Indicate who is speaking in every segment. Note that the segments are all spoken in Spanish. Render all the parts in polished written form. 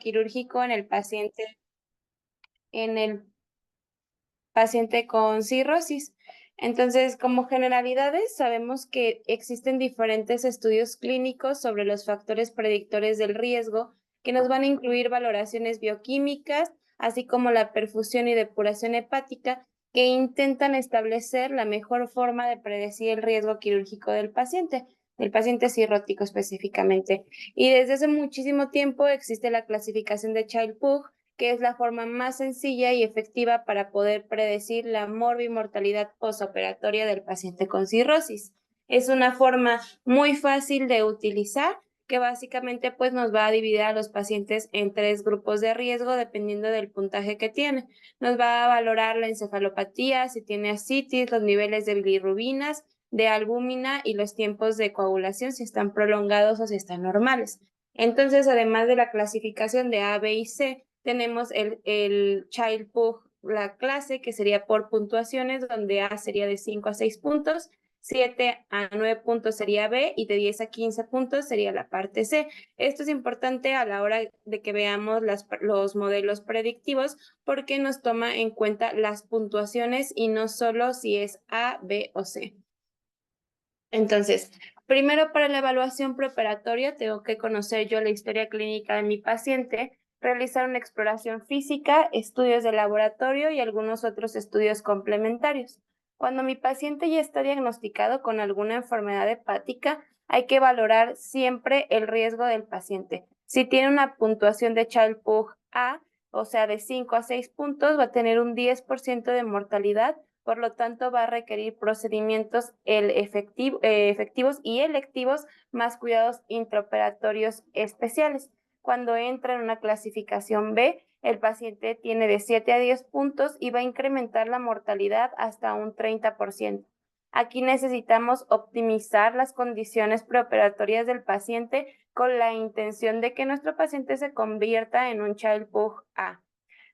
Speaker 1: quirúrgico en el paciente con cirrosis. Entonces, como generalidades, sabemos que existen diferentes estudios clínicos sobre los factores predictores del riesgo que nos van a incluir valoraciones bioquímicas, así como la perfusión y depuración hepática, que intentan establecer la mejor forma de predecir el riesgo quirúrgico del paciente cirrótico específicamente. Y desde hace muchísimo tiempo existe la clasificación de Child-Pugh, que es la forma más sencilla y efectiva para poder predecir la morbimortalidad postoperatoria del paciente con cirrosis. Es una forma muy fácil de utilizar que básicamente pues nos va a dividir a los pacientes en 3 grupos de riesgo dependiendo del puntaje que tiene. Nos va a valorar la encefalopatía, si tiene ascitis, los niveles de bilirrubinas, de albúmina y los tiempos de coagulación, si están prolongados o si están normales. Entonces, además de la clasificación de A, B y C, tenemos el Child-Pugh, la clase, que sería por puntuaciones, donde A sería de 5 a 6 puntos, 7 a 9 puntos sería B y de 10 a 15 puntos sería la parte C. Esto es importante a la hora de que veamos los modelos predictivos porque nos toma en cuenta las puntuaciones y no solo si es A, B o C. Entonces, primero para la evaluación preoperatoria tengo que conocer yo la historia clínica de mi paciente, realizar una exploración física, estudios de laboratorio y algunos otros estudios complementarios. Cuando mi paciente ya está diagnosticado con alguna enfermedad hepática, hay que valorar siempre el riesgo del paciente. Si tiene una puntuación de Child-Pugh A, o sea, de 5 a 6 puntos, va a tener un 10% de mortalidad. Por lo tanto, va a requerir procedimientos efectivos y electivos más cuidados intraoperatorios especiales. Cuando entra en una clasificación B, el paciente tiene de 7 a 10 puntos y va a incrementar la mortalidad hasta un 30%. Aquí necesitamos optimizar las condiciones preoperatorias del paciente con la intención de que nuestro paciente se convierta en un Child-Pugh A.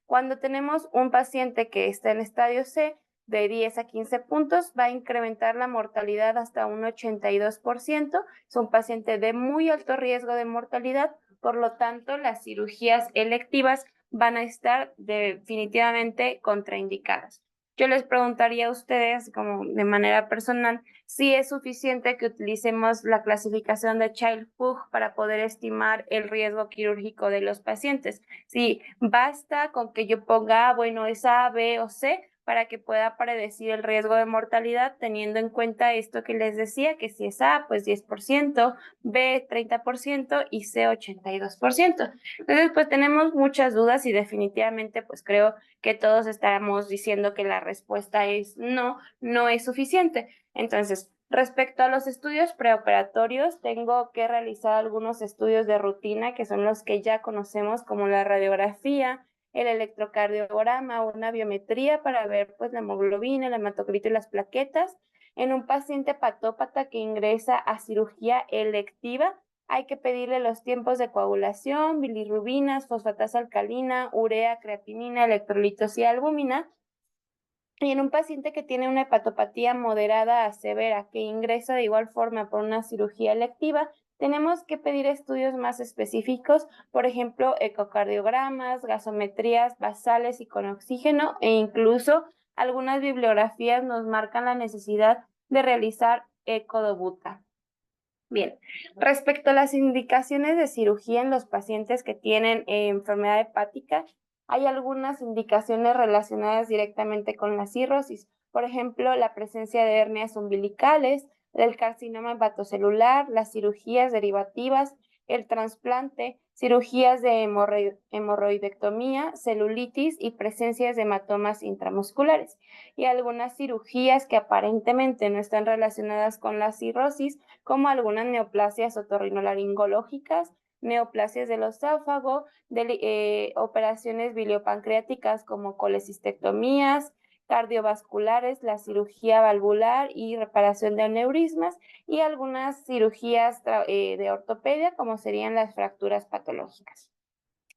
Speaker 1: Cuando tenemos un paciente que está en estadio C, de 10 a 15 puntos, va a incrementar la mortalidad hasta un 82%. Es un paciente de muy alto riesgo de mortalidad, por lo tanto, las cirugías electivas van a estar definitivamente contraindicadas. Yo les preguntaría a ustedes, como de manera personal, si es suficiente que utilicemos la clasificación de Child-Pugh para poder estimar el riesgo quirúrgico de los pacientes. Si basta con que yo ponga, bueno, es A, B o C, para que pueda predecir el riesgo de mortalidad, teniendo en cuenta esto que les decía, que si es A, pues 10%, B 30% y C 82%. Entonces, pues tenemos muchas dudas y definitivamente, pues creo que todos estamos diciendo que la respuesta es no, no es suficiente. Entonces, respecto a los estudios preoperatorios, tengo que realizar algunos estudios de rutina, que son los que ya conocemos como la radiografía, el electrocardiograma o una biometría para ver pues la hemoglobina, el hematocrito y las plaquetas. En un paciente patópata que ingresa a cirugía electiva, hay que pedirle los tiempos de coagulación, bilirrubinas, fosfatasa alcalina, urea, creatinina, electrolitos y albúmina. Y en un paciente que tiene una hepatopatía moderada a severa que ingresa de igual forma por una cirugía electiva, tenemos que pedir estudios más específicos, por ejemplo, ecocardiogramas, gasometrías basales y con oxígeno, e incluso algunas bibliografías nos marcan la necesidad de realizar ecodobuta. Bien, respecto a las indicaciones de cirugía en los pacientes que tienen enfermedad hepática, hay algunas indicaciones relacionadas directamente con la cirrosis. Por ejemplo, la presencia de hernias umbilicales, el carcinoma hepatocelular, las cirugías derivativas, el trasplante, cirugías de hemorroidectomía, celulitis y presencias de hematomas intramusculares. Y algunas cirugías que aparentemente no están relacionadas con la cirrosis, como algunas neoplasias otorrinolaringológicas, neoplasias del esófago, operaciones biliopancreáticas como colecistectomías, cardiovasculares, la cirugía valvular y reparación de aneurismas y algunas cirugías de ortopedia como serían las fracturas patológicas.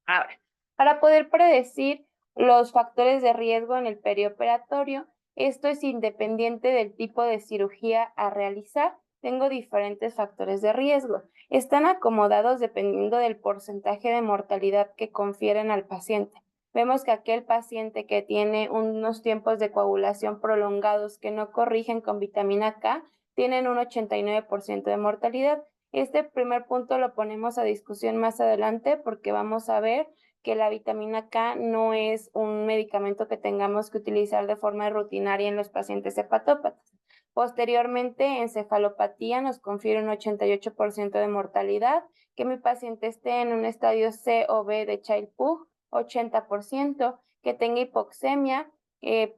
Speaker 1: Ahora, para poder predecir los factores de riesgo en el perioperatorio, esto es independiente del tipo de cirugía a realizar. Tengo diferentes factores de riesgo están acomodados dependiendo del porcentaje de mortalidad que confieren al paciente. Vemos que aquel paciente que tiene unos tiempos de coagulación prolongados que no corrigen con vitamina K, tienen un 89% de mortalidad. Este primer punto lo ponemos a discusión más adelante porque vamos a ver que la vitamina K no es un medicamento que tengamos que utilizar de forma rutinaria en los pacientes hepatópatas. Posteriormente, encefalopatía nos confiere un 88% de mortalidad, que mi paciente esté en un estadio C o B de Child-Pugh, 80%, que tenga hipoxemia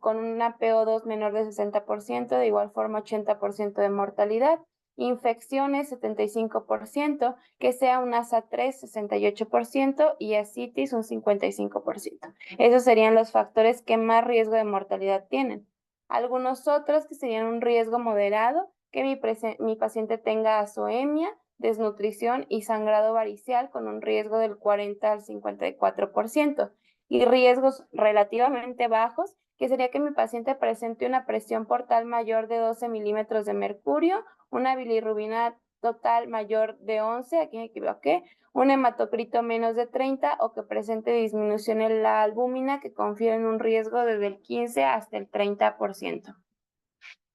Speaker 1: con una PO2 menor de 60%, de igual forma 80% de mortalidad, infecciones 75%, que sea un ASA3 68% y ascitis un 55%. Esos serían los factores que más riesgo de mortalidad tienen. Algunos otros que serían un riesgo moderado, que mi paciente tenga azoemia, desnutrición y sangrado varicial con un riesgo del 40 al 54%. Y riesgos relativamente bajos, que sería que mi paciente presente una presión portal mayor de 12 milímetros de mercurio, una bilirrubina total mayor de 11, aquí me equivoqué, un hematocrito menos de 30 o que presente disminución en la albúmina que confieren un riesgo desde el 15 hasta el 30%.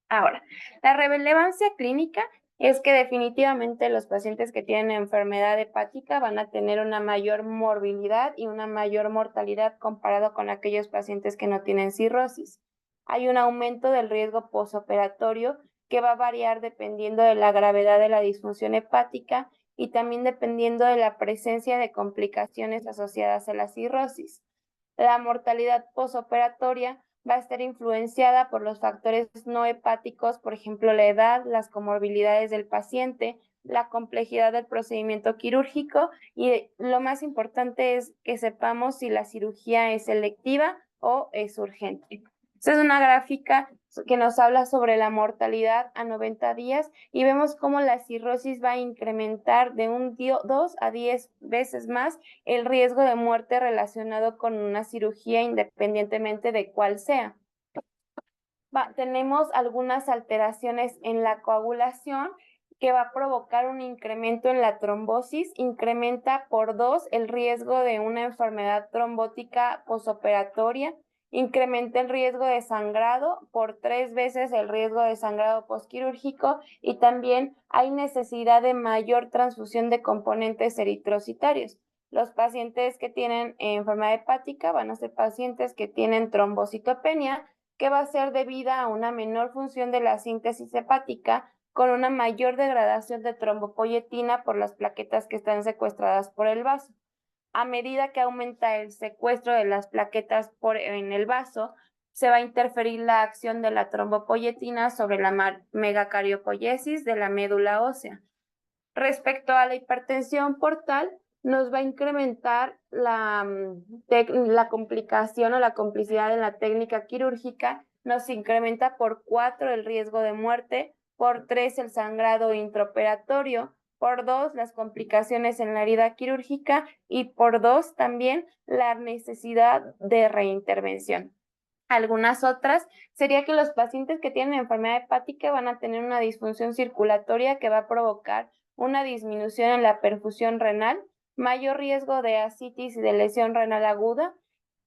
Speaker 1: Ahora, la relevancia clínica es que definitivamente los pacientes que tienen enfermedad hepática van a tener una mayor morbilidad y una mayor mortalidad comparado con aquellos pacientes que no tienen cirrosis. Hay un aumento del riesgo posoperatorio que va a variar dependiendo de la gravedad de la disfunción hepática y también dependiendo de la presencia de complicaciones asociadas a la cirrosis. La mortalidad posoperatoria va a estar influenciada por los factores no hepáticos, por ejemplo, la edad, las comorbilidades del paciente, la complejidad del procedimiento quirúrgico y lo más importante es que sepamos si la cirugía es selectiva o es urgente. Esta es una gráfica que nos habla sobre la mortalidad a 90 días y vemos cómo la cirrosis va a incrementar de 2 a 10 veces más el riesgo de muerte relacionado con una cirugía independientemente de cuál sea. Tenemos algunas alteraciones en la coagulación que va a provocar un incremento en la trombosis, incrementa por 2 el riesgo de una enfermedad trombótica posoperatoria, incrementa el riesgo de sangrado por 3 veces el riesgo de sangrado posquirúrgico y también hay necesidad de mayor transfusión de componentes eritrocitarios. Los pacientes que tienen enfermedad hepática van a ser pacientes que tienen trombocitopenia, que va a ser debida a una menor función de la síntesis hepática con una mayor degradación de trombopoyetina por las plaquetas que están secuestradas por el vaso. A medida que aumenta el secuestro de las plaquetas en el vaso, se va a interferir la acción de la trombopoyetina sobre la megacariopoiesis de la médula ósea. Respecto a la hipertensión portal, nos va a incrementar la complicación o la complicidad en la técnica quirúrgica, nos incrementa por 4 el riesgo de muerte, por 3 el sangrado intraoperatorio, por 2 las complicaciones en la herida quirúrgica y por 2 también la necesidad de reintervención. Algunas otras sería que los pacientes que tienen enfermedad hepática van a tener una disfunción circulatoria que va a provocar una disminución en la perfusión renal, mayor riesgo de ascitis y de lesión renal aguda,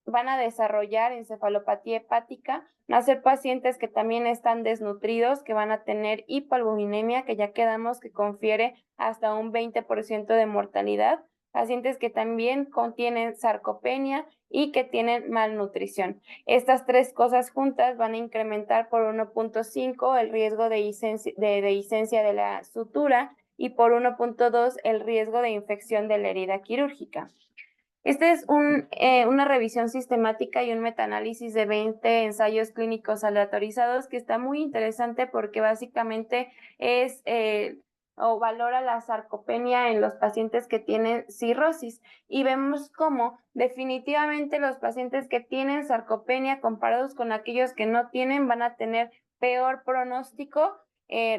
Speaker 1: van a desarrollar encefalopatía hepática, van a ser pacientes que también están desnutridos, que van a tener hipoalbuminemia, que ya quedamos que confiere hasta un 20% de mortalidad, pacientes que también contienen sarcopenia y que tienen malnutrición. Estas tres cosas juntas van a incrementar por 1.5 el riesgo de dehiscencia de la sutura y por 1.2 el riesgo de infección de la herida quirúrgica. Este es una revisión sistemática y un metaanálisis de 20 ensayos clínicos aleatorizados que está muy interesante porque básicamente es o valora la sarcopenia en los pacientes que tienen cirrosis y vemos cómo definitivamente los pacientes que tienen sarcopenia comparados con aquellos que no tienen van a tener peor pronóstico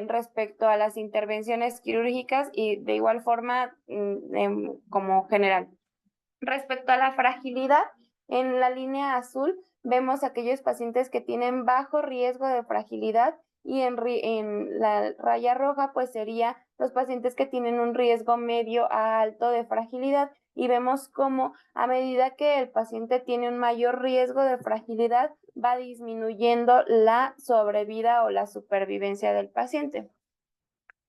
Speaker 1: respecto a las intervenciones quirúrgicas y de igual forma como general. Respecto a la fragilidad, en la línea azul vemos aquellos pacientes que tienen bajo riesgo de fragilidad y en la raya roja pues sería los pacientes que tienen un riesgo medio a alto de fragilidad, y vemos cómo a medida que el paciente tiene un mayor riesgo de fragilidad, va disminuyendo la sobrevida o la supervivencia del paciente.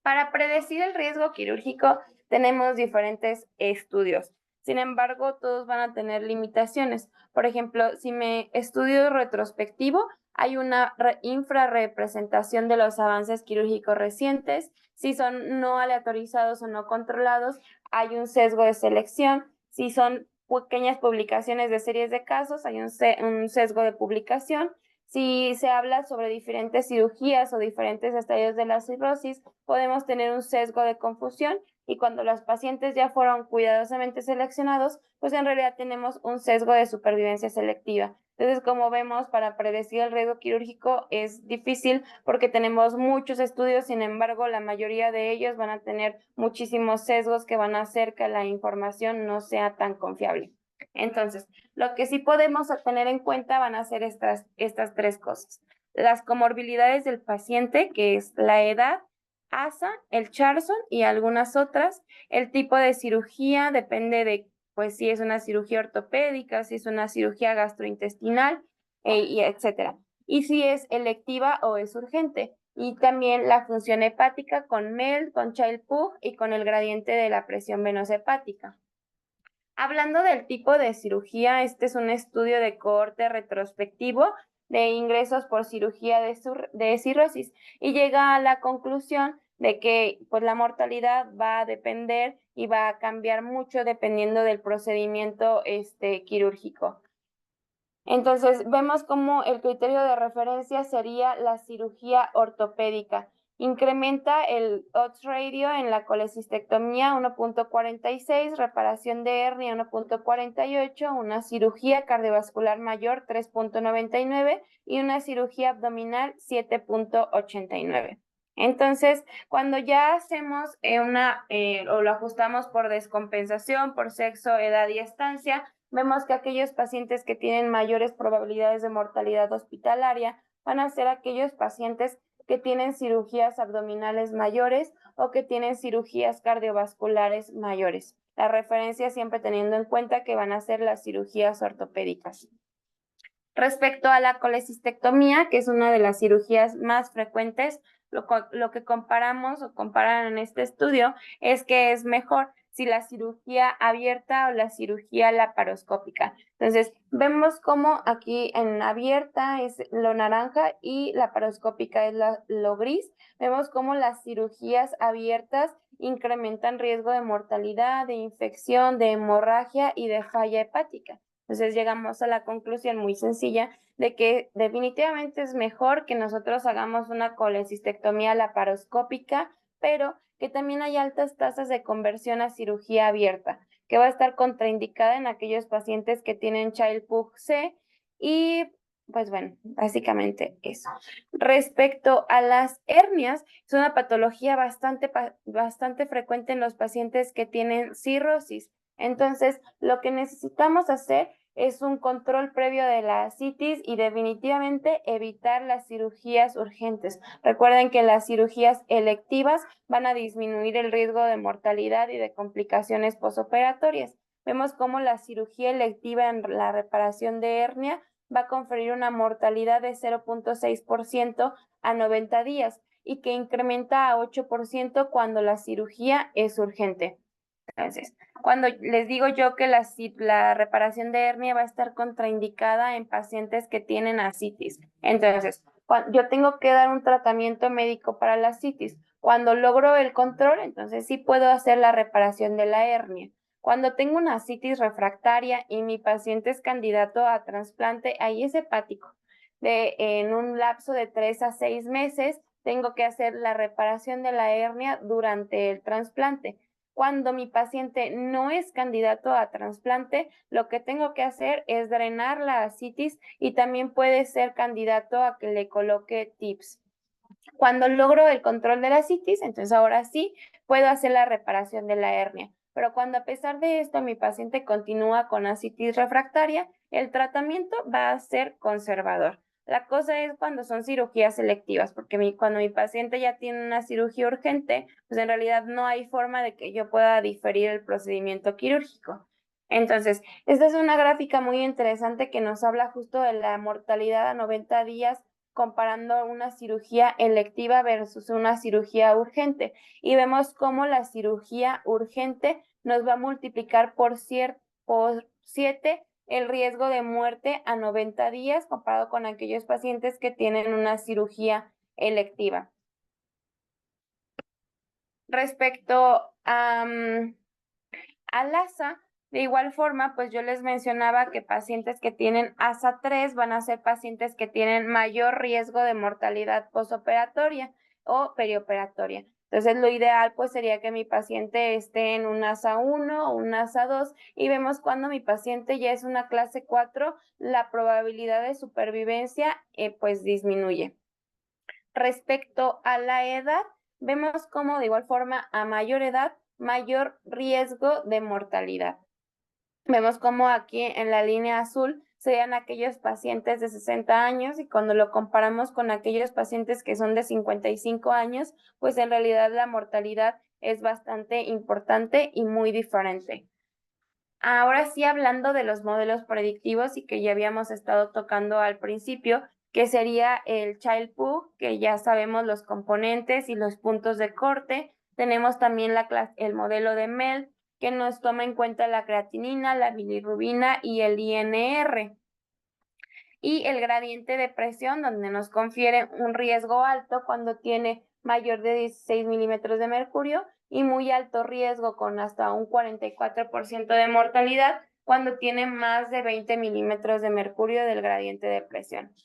Speaker 1: Para predecir el riesgo quirúrgico tenemos diferentes estudios. Sin embargo, todos van a tener limitaciones. Por ejemplo, si me estudio retrospectivo, hay una infrarrepresentación de los avances quirúrgicos recientes. Si son no aleatorizados o no controlados, hay un sesgo de selección. Si son pequeñas publicaciones de series de casos, hay un sesgo de publicación. Si se habla sobre diferentes cirugías o diferentes estadios de la cirrosis, podemos tener un sesgo de confusión, y cuando los pacientes ya fueron cuidadosamente seleccionados, pues en realidad tenemos un sesgo de supervivencia selectiva. Entonces, como vemos, para predecir el riesgo quirúrgico es difícil porque tenemos muchos estudios, sin embargo, la mayoría de ellos van a tener muchísimos sesgos que van a hacer que la información no sea tan confiable. Entonces, lo que sí podemos tener en cuenta van a ser estas tres cosas. Las comorbilidades del paciente, que es la edad, ASA, el Charson y algunas otras. El tipo de cirugía depende de, pues, si es una cirugía ortopédica, si es una cirugía gastrointestinal, y etcétera. Y si es electiva o es urgente. Y también la función hepática con MELD, con Child-Pugh y con el gradiente de la presión venosa hepática. Hablando del tipo de cirugía, este es un estudio de cohorte retrospectivo de ingresos por cirugía de cirrosis, y llega a la conclusión de que, pues, la mortalidad va a depender y va a cambiar mucho dependiendo del procedimiento quirúrgico. Entonces, vemos cómo el criterio de referencia sería la cirugía ortopédica. Incrementa el odds ratio en la colecistectomía 1.46, reparación de hernia 1.48, una cirugía cardiovascular mayor 3.99 y una cirugía abdominal 7.89. Entonces, cuando ya hacemos o lo ajustamos por descompensación, por sexo, edad y estancia, vemos que aquellos pacientes que tienen mayores probabilidades de mortalidad hospitalaria van a ser aquellos pacientes que tienen cirugías abdominales mayores o que tienen cirugías cardiovasculares mayores. La referencia siempre teniendo en cuenta que van a ser las cirugías ortopédicas. Respecto a la colecistectomía, que es una de las cirugías más frecuentes, lo que comparamos o comparan en este estudio es que es mejor si la cirugía abierta o la cirugía laparoscópica. Entonces, vemos cómo aquí en abierta es lo naranja y laparoscópica es lo gris. Vemos cómo las cirugías abiertas incrementan riesgo de mortalidad, de infección, de hemorragia y de falla hepática. Entonces llegamos a la conclusión muy sencilla de que definitivamente es mejor que nosotros hagamos una colecistectomía laparoscópica, pero que también hay altas tasas de conversión a cirugía abierta, que va a estar contraindicada en aquellos pacientes que tienen Child-Pugh C, y pues bueno, básicamente eso. Respecto a las hernias, es una patología bastante frecuente en los pacientes que tienen cirrosis. Entonces, lo que necesitamos hacer es un control previo de la ascitis y definitivamente evitar las cirugías urgentes. Recuerden que las cirugías electivas van a disminuir el riesgo de mortalidad y de complicaciones posoperatorias. Vemos cómo la cirugía electiva en la reparación de hernia va a conferir una mortalidad de 0.6% a 90 días y que incrementa a 8% cuando la cirugía es urgente. Entonces, cuando les digo yo que la reparación de hernia va a estar contraindicada en pacientes que tienen ascitis, entonces yo tengo que dar un tratamiento médico para la ascitis. Cuando logro el control, entonces sí puedo hacer la reparación de la hernia. Cuando tengo una ascitis refractaria y mi paciente es candidato a trasplante, ahí es hepático. En un lapso de 3 a 6 meses, tengo que hacer la reparación de la hernia durante el trasplante. Cuando mi paciente no es candidato a trasplante, lo que tengo que hacer es drenar la ascitis y también puede ser candidato a que le coloque TIPS. Cuando logro el control de la ascitis, entonces ahora sí puedo hacer la reparación de la hernia. Pero cuando a pesar de esto mi paciente continúa con ascitis refractaria, el tratamiento va a ser conservador. La cosa es cuando son cirugías selectivas, porque cuando mi paciente ya tiene una cirugía urgente, pues en realidad no hay forma de que yo pueda diferir el procedimiento quirúrgico. Entonces, esta es una gráfica muy interesante que nos habla justo de la mortalidad a 90 días comparando una cirugía electiva versus una cirugía urgente. Y vemos cómo la cirugía urgente nos va a multiplicar por 7 el riesgo de muerte a 90 días comparado con aquellos pacientes que tienen una cirugía electiva. Respecto al ASA, de igual forma, pues yo les mencionaba que pacientes que tienen ASA 3 van a ser pacientes que tienen mayor riesgo de mortalidad posoperatoria o perioperatoria. Entonces, lo ideal pues sería que mi paciente esté en un ASA 1 o un ASA 2 y vemos cuando mi paciente ya es una clase 4, la probabilidad de supervivencia pues disminuye. Respecto a la edad, vemos como de igual forma a mayor edad, mayor riesgo de mortalidad. Vemos como aquí en la línea azul serían aquellos pacientes de 60 años y cuando lo comparamos con aquellos pacientes que son de 55 años, pues en realidad la mortalidad es bastante importante y muy diferente. Ahora sí, hablando de los modelos predictivos y que ya habíamos estado tocando al principio, que sería el Child-Pugh, que ya sabemos los componentes y los puntos de corte. Tenemos también el modelo de MELD, que nos toma en cuenta la creatinina, la bilirrubina y el INR. Y el gradiente de presión, donde nos confiere un riesgo alto cuando tiene mayor de 16 milímetros de mercurio y muy alto riesgo con hasta un 44% de mortalidad cuando tiene más de 20 milímetros de mercurio del gradiente de presión.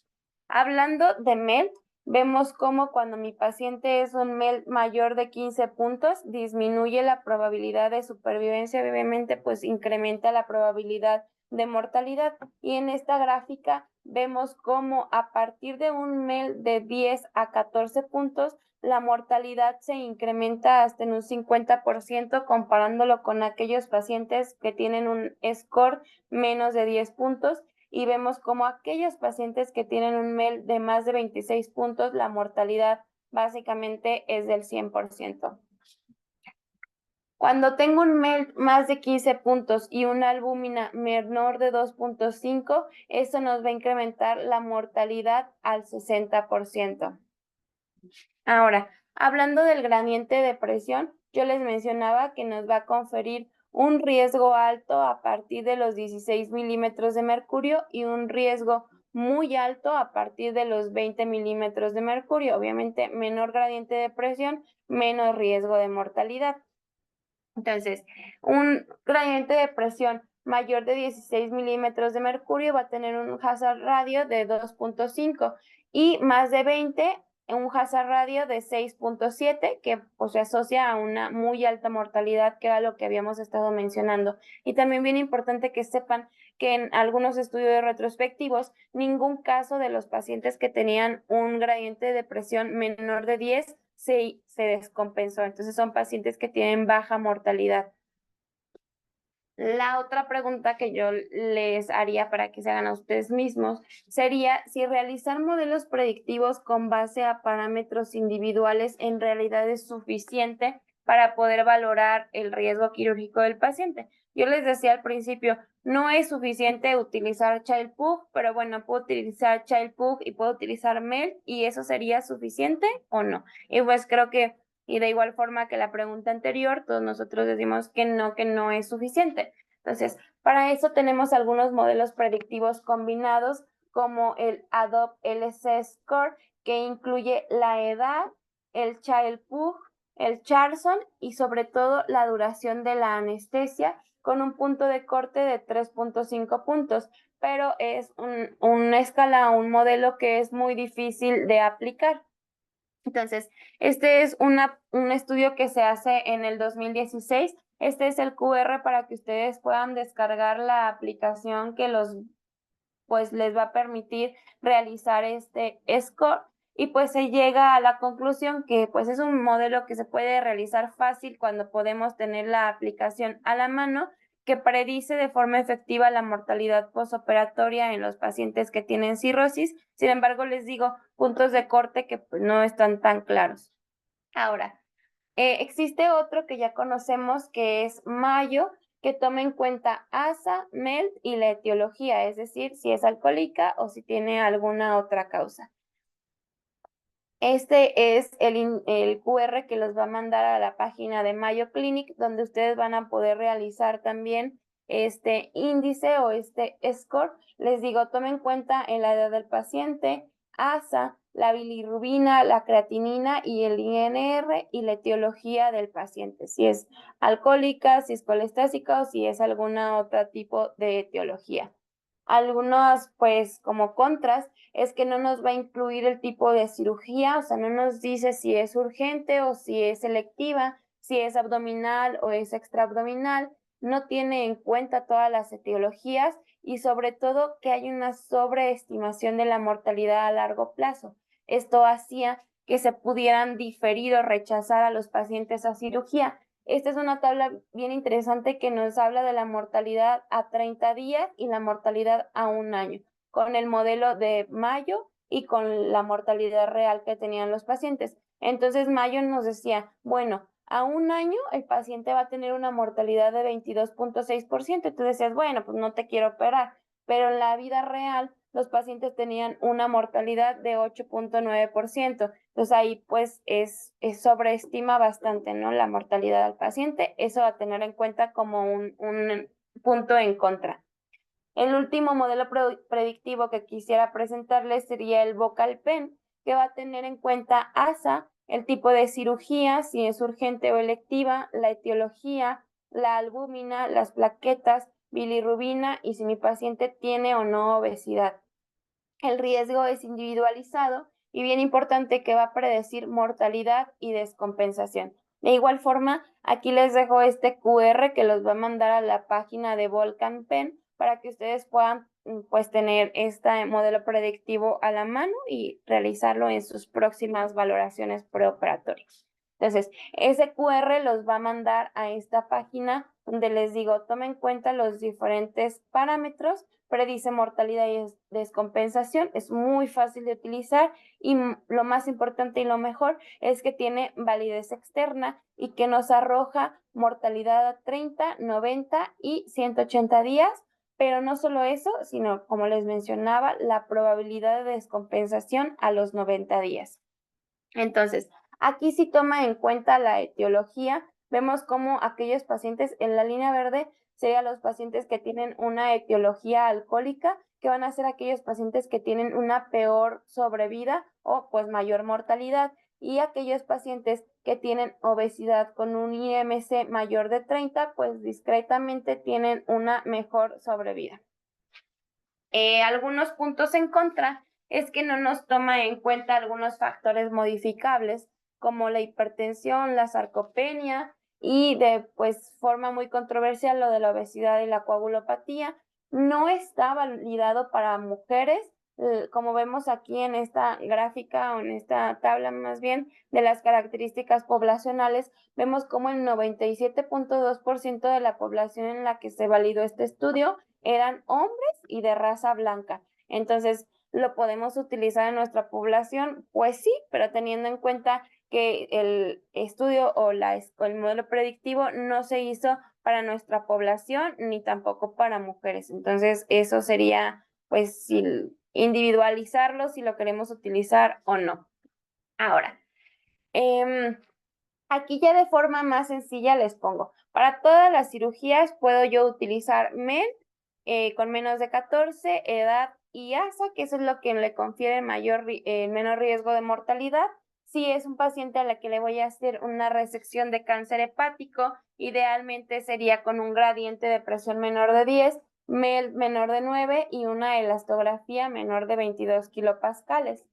Speaker 1: Hablando de MELD, vemos cómo cuando mi paciente es un MELD mayor de 15 puntos, disminuye la probabilidad de supervivencia, obviamente pues incrementa la probabilidad de mortalidad. Y en esta gráfica vemos cómo a partir de un MELD de 10 a 14 puntos, la mortalidad se incrementa hasta en un 50% comparándolo con aquellos pacientes que tienen un score menos de 10 puntos y vemos como aquellos pacientes que tienen un MEL de más de 26 puntos, la mortalidad básicamente es del 100%. Cuando tengo un MEL más de 15 puntos y una albúmina menor de 2.5, eso nos va a incrementar la mortalidad al 60%. Ahora, hablando del gradiente de presión, yo les mencionaba que nos va a conferir un riesgo alto a partir de los 16 milímetros de mercurio y un riesgo muy alto a partir de los 20 milímetros de mercurio. Obviamente, menor gradiente de presión, menos riesgo de mortalidad. Entonces, un gradiente de presión mayor de 16 milímetros de mercurio va a tener un hazard radio de 2.5 y más de 20 un hazard radio de 6.7 que pues, se asocia a una muy alta mortalidad, que era lo que habíamos estado mencionando. Y también bien importante que sepan que en algunos estudios retrospectivos, ningún caso de los pacientes que tenían un gradiente de presión menor de 10 se descompensó. Entonces son pacientes que tienen baja mortalidad. La otra pregunta que yo les haría para que se hagan a ustedes mismos sería si realizar modelos predictivos con base a parámetros individuales en realidad es suficiente para poder valorar el riesgo quirúrgico del paciente. Yo les decía al principio, no es suficiente utilizar Child-Pugh, pero bueno, puedo utilizar Child-Pugh y puedo utilizar MELD y eso sería suficiente o no. Y pues creo que y de igual forma que la pregunta anterior, todos nosotros decimos que no es suficiente. Entonces, para eso tenemos algunos modelos predictivos combinados como el ADOPT LC Score, que incluye la edad, el Child-Pugh, el Charson y sobre todo la duración de la anestesia con un punto de corte de 3.5 puntos, pero es una escala, un modelo que es muy difícil de aplicar. Entonces, este es un estudio que se hace en el 2016. Este es el QR para que ustedes puedan descargar la aplicación que pues les va a permitir realizar este score y pues se llega a la conclusión que pues es un modelo que se puede realizar fácil cuando podemos tener la aplicación a la mano que predice de forma efectiva la mortalidad posoperatoria en los pacientes que tienen cirrosis. Sin embargo, les digo, puntos de corte que pues, no están tan claros. Ahora, existe otro que ya conocemos que es Mayo, que toma en cuenta ASA, MELD y la etiología, es decir, si es alcohólica o si tiene alguna otra causa. Este es el QR que los va a mandar a la página de Mayo Clinic, donde ustedes van a poder realizar también este índice o este score. Les digo, tomen en cuenta en la edad del paciente, ASA, la bilirrubina, la creatinina y el INR y la etiología del paciente, si es alcohólica, si es colestésica o si es alguna otra tipo de etiología. Algunos, pues, como contras, es que no nos va a incluir el tipo de cirugía, o sea, no nos dice si es urgente o si es selectiva, si es abdominal o es extraabdominal, no tiene en cuenta todas las etiologías y sobre todo que hay una sobreestimación de la mortalidad a largo plazo. Esto hacía que se pudieran diferir o rechazar a los pacientes a cirugía. Esta es una tabla bien interesante que nos habla de la mortalidad a 30 días y la mortalidad a un año, con el modelo de Mayo y con la mortalidad real que tenían los pacientes. Entonces, Mayo nos decía, bueno, a un año el paciente va a tener una mortalidad de 22.6%. Tú decías, bueno, pues no te quiero operar, pero en la vida real los pacientes tenían una mortalidad de 8.9%. Entonces ahí pues es sobreestima bastante, ¿no? La mortalidad del paciente. Eso a tener en cuenta como un punto en contra. El último modelo predictivo que quisiera presentarles sería el Vocal Pen, que va a tener en cuenta ASA, el tipo de cirugía, si es urgente o electiva, la etiología, la albúmina, las plaquetas, bilirrubina y si mi paciente tiene o no obesidad. El riesgo es individualizado y bien importante que va a predecir mortalidad y descompensación. De igual forma, aquí les dejo este QR que los va a mandar a la página de Volcan Pen para que ustedes puedan pues tener este modelo predictivo a la mano y realizarlo en sus próximas valoraciones preoperatorias. Entonces, ese QR los va a mandar a esta página donde les digo, tomen en cuenta los diferentes parámetros, predice mortalidad y descompensación, es muy fácil de utilizar y lo más importante y lo mejor es que tiene validez externa y que nos arroja mortalidad a 30, 90 y 180 días, pero no solo eso, sino como les mencionaba, la probabilidad de descompensación a los 90 días. Entonces, aquí sí toma en cuenta la etiología. Vemos cómo aquellos pacientes en la línea verde serían los pacientes que tienen una etiología alcohólica, que van a ser aquellos pacientes que tienen una peor sobrevida o pues mayor mortalidad, y aquellos pacientes que tienen obesidad con un IMC mayor de 30, pues discretamente tienen una mejor sobrevida. Algunos puntos en contra es que no nos toma en cuenta algunos factores modificables como la hipertensión, la sarcopenia y de pues forma muy controversial lo de la obesidad y la coagulopatía. No está validado para mujeres, como vemos aquí en esta gráfica o en esta tabla más bien de las características poblacionales, vemos como el 97.2% de la población en la que se validó este estudio eran hombres y de raza blanca. Entonces, ¿lo podemos utilizar en nuestra población? Pues sí, pero teniendo en cuenta que el estudio o el modelo predictivo no se hizo para nuestra población ni tampoco para mujeres. Entonces, eso sería, pues, individualizarlo si lo queremos utilizar o no. Ahora, aquí ya de forma más sencilla les pongo, para todas las cirugías puedo yo utilizar MED con menos de 14, edad y ASA, que eso es lo que le confiere menor riesgo de mortalidad. Si es un paciente a la que le voy a hacer una resección de cáncer hepático, idealmente sería con un gradiente de presión menor de 10, MED menor de 9 y una elastografía menor de 22 kilopascales.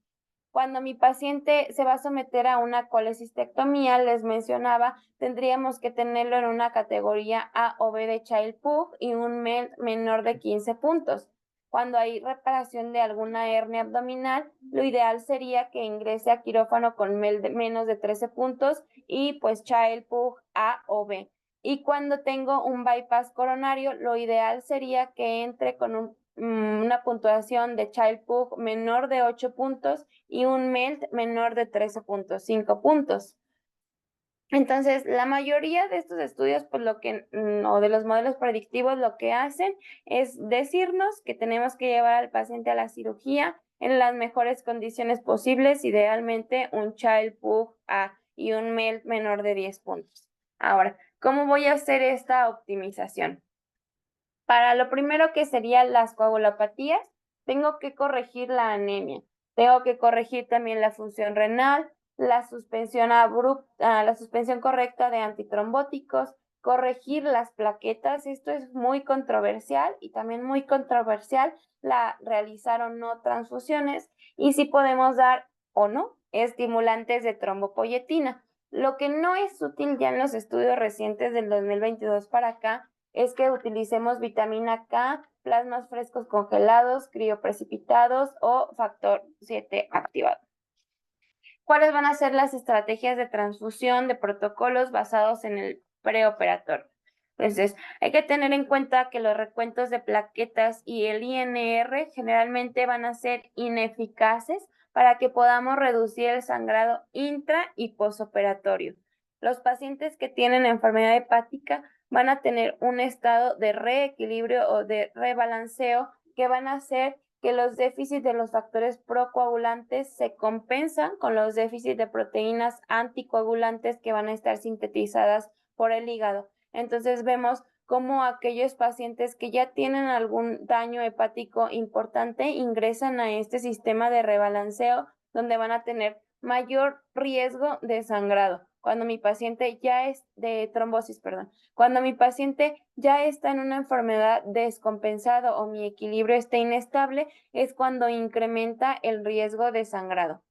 Speaker 1: Cuando mi paciente se va a someter a una colecistectomía, les mencionaba, tendríamos que tenerlo en una categoría A o B de Child Pugh y un MED menor de 15 puntos. Cuando hay reparación de alguna hernia abdominal, lo ideal sería que ingrese a quirófano con MED de menos de 13 puntos y pues Child Pugh A o B. Y cuando tengo un bypass coronario, lo ideal sería que entre con una puntuación de Child-Pugh menor de 8 puntos y un MELD menor de 13.5 puntos. Entonces, la mayoría de estos estudios, pues o de los modelos predictivos, lo que hacen es decirnos que tenemos que llevar al paciente a la cirugía en las mejores condiciones posibles, idealmente un Child-Pugh A y un MELD menor de 10 puntos. Ahora, ¿cómo voy a hacer esta optimización? Para lo primero que serían las coagulopatías, tengo que corregir la anemia, tengo que corregir también la función renal, la suspensión abrupta, la suspensión correcta de antitrombóticos, corregir las plaquetas. Esto es muy controversial y también muy controversial realizar o no transfusiones y si podemos dar o no estimulantes de trombopoyetina. Lo que no es útil ya en los estudios recientes del 2022 para acá es que utilicemos vitamina K, plasmas frescos congelados, crioprecipitados o factor 7 activado. ¿Cuáles van a ser las estrategias de transfusión de protocolos basados en el preoperatorio? Entonces, hay que tener en cuenta que los recuentos de plaquetas y el INR generalmente van a ser ineficaces para que podamos reducir el sangrado intra y posoperatorio. Los pacientes que tienen enfermedad hepática van a tener un estado de reequilibrio o de rebalanceo que van a hacer que los déficits de los factores procoagulantes se compensan con los déficits de proteínas anticoagulantes que van a estar sintetizadas por el hígado. Entonces vemos cómo aquellos pacientes que ya tienen algún daño hepático importante ingresan a este sistema de rebalanceo donde van a tener mayor riesgo de sangrado. Cuando mi paciente ya es de trombosis, perdón, cuando mi paciente ya está en una enfermedad descompensada o mi equilibrio está inestable, es cuando incrementa el riesgo de sangrado.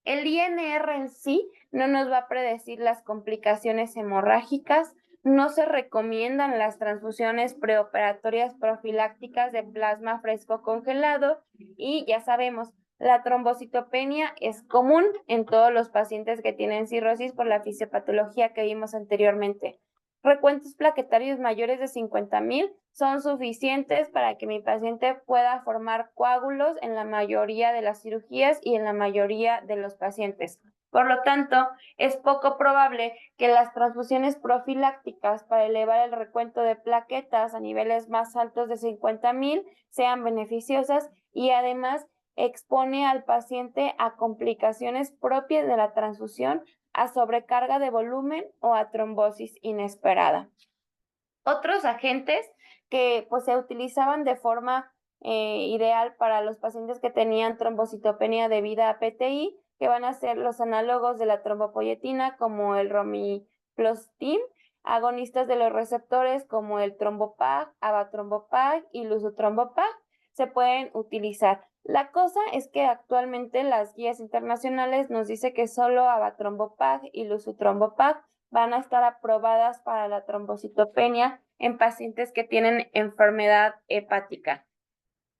Speaker 1: El INR en sí no nos va a predecir las complicaciones hemorrágicas, no se recomiendan las transfusiones preoperatorias profilácticas de plasma fresco congelado y ya sabemos, la trombocitopenia es común en todos los pacientes que tienen cirrosis por la fisiopatología que vimos anteriormente. Recuentos plaquetarios mayores de 50,000 son suficientes para que mi paciente pueda formar coágulos en la mayoría de las cirugías y en la mayoría de los pacientes. Por lo tanto, es poco probable que las transfusiones profilácticas para elevar el recuento de plaquetas a niveles más altos de 50,000 sean beneficiosas y además expone al paciente a complicaciones propias de la transfusión, a sobrecarga de volumen o a trombosis inesperada. Otros agentes que pues se utilizaban de forma ideal para los pacientes que tenían trombocitopenia debida a PTI, que van a ser los análogos de la trombopoyetina como el romiflostim, agonistas de los receptores como el trombopag, avatrombopag y lusotrombopag, se pueden utilizar. La cosa es que actualmente las guías internacionales nos dice que solo avatrombopag y lusotrombopag van a estar aprobadas para la trombocitopenia en pacientes que tienen enfermedad hepática.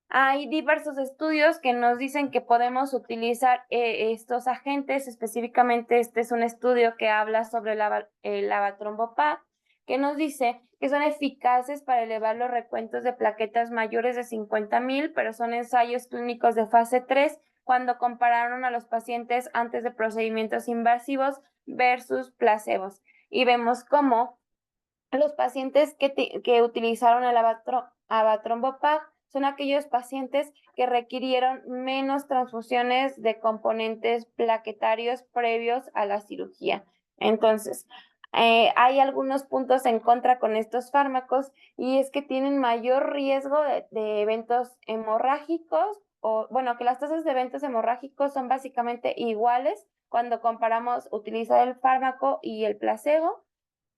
Speaker 1: Hay diversos estudios que nos dicen que podemos utilizar estos agentes, específicamente este es un estudio que habla sobre el avatrombopag, que nos dice que son eficaces para elevar los recuentos de plaquetas mayores de 50,000, pero son ensayos clínicos de fase 3 cuando compararon a los pacientes antes de procedimientos invasivos versus placebos. Y vemos cómo los pacientes que utilizaron el avatrombopag son aquellos pacientes que requirieron menos transfusiones de componentes plaquetarios previos a la cirugía. Entonces, hay algunos puntos en contra con estos fármacos y es que tienen mayor riesgo de eventos hemorrágicos o, bueno, que las tasas de eventos hemorrágicos son básicamente iguales cuando comparamos utilizar el fármaco y el placebo.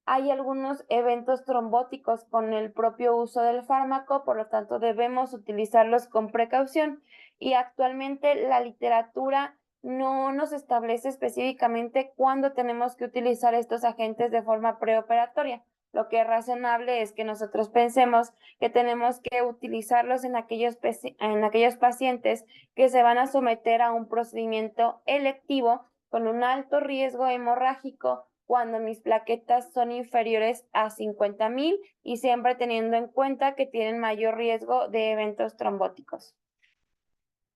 Speaker 1: Hay algunos eventos trombóticos con el propio uso del fármaco, por lo tanto debemos utilizarlos con precaución y actualmente la literatura no nos establece específicamente cuándo tenemos que utilizar estos agentes de forma preoperatoria. Lo que es razonable es que nosotros pensemos que tenemos que utilizarlos en aquellos pacientes que se van a someter a un procedimiento electivo con un alto riesgo hemorrágico cuando mis plaquetas son inferiores a 50,000 y siempre teniendo en cuenta que tienen mayor riesgo de eventos trombóticos.